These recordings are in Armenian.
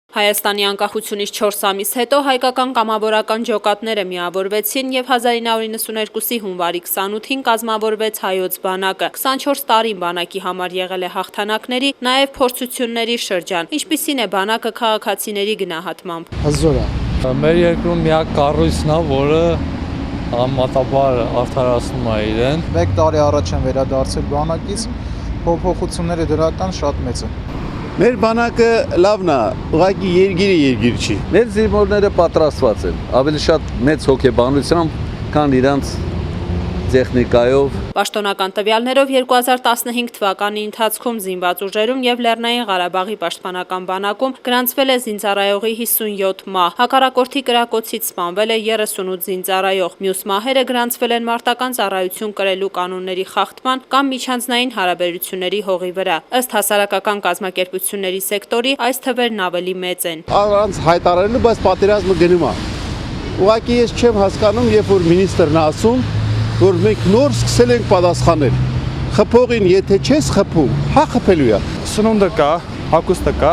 Հայաստանի անկախությունից 4 ամիս հետո հայկական կամավորական ջոկատները միավորվեցին և 1992-ի հունվարի 28-ին կազմավորվեց հայոց բանակը։ 24 տարին բանակի համար եղել է հաղթանակների, նաև փորձությունների շրջան։ Ինչպիսին է բանակը քաղաքացիների գնահատմամբ։ Հզոր է։ Մեր երկրում միակ կառույցն է, որը համեմատաբար արդարացնում է իրեն։ 1 տարի առաջ են վերադարձել բանակից, փոփոխությունները դրական շատ մեծ են։ Մեր բանակը լավն է, ուղղակի երկիր չի։ Մեր զինվորները պատրաստված են, ավելի շատ մեծ հոգեբանությամբ, քան իրանց տեխնիկայով։ Պաշտոնական տվյալներով 2015 թվականի ընթացքում զինված ուժերում և Լեռնային Ղարաբաղի պաշտպանական բանակում գրանցվել է զինծառայողի 57 մահ, հակառակորդի կրակոցից սպանվել է 38 զինծառայող, մյուս մահերը գրանցվել են մարտական ծառայություն կրելու կանոնների խախտման կամ միջանձնային հարաբերությունների հողի վրա։ Ըստ հասարակական կազմակերպությունների սեկտորի այս թվերն ավելի մեծ են։ Առանց հայտարարելու, բայց պատերազմը գնում է։ Ուղղակի ես չեմ հասկանում, երբ որ մինիստրն ասում, որ մենք նոր սկսել ենք պատասխանել։ Խփողին եթե չես խփում, հա խփելու է։ Սնունդը կա, հագուստը կա,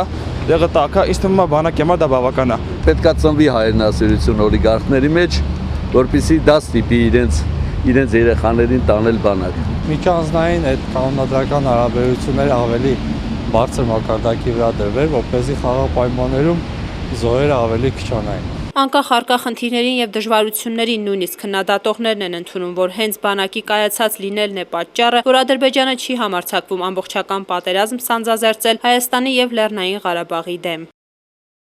եղտա կա, ինձ թվում է բանակի համար դա բավական է։ Պետք է ծնվի հայրենասիրություն օլիգարխների մեջ, որպեսզի դա ստիպի իրենց երեխաներին տանել բանակ։ Միջանձնային այդ կանոնադրական հարաբերությունները ավելի բարձր մակարդակի վրա դրվել, որպեսզի խաղաղ պայմաններում զոհերը ավելի քչանային։ Անկախ առկա խնդիրներին և դժվարություններին նույնիսկ քննադատողներն են ընդունում, որ հենց բանակի կայացած լինելն է պատճառը, որ Ադրբեջանը չի համարձակվում ամբողջական պատերազմ սանձազերծել Հայաստանի և Լեռնային Ղարաբաղի դեմ։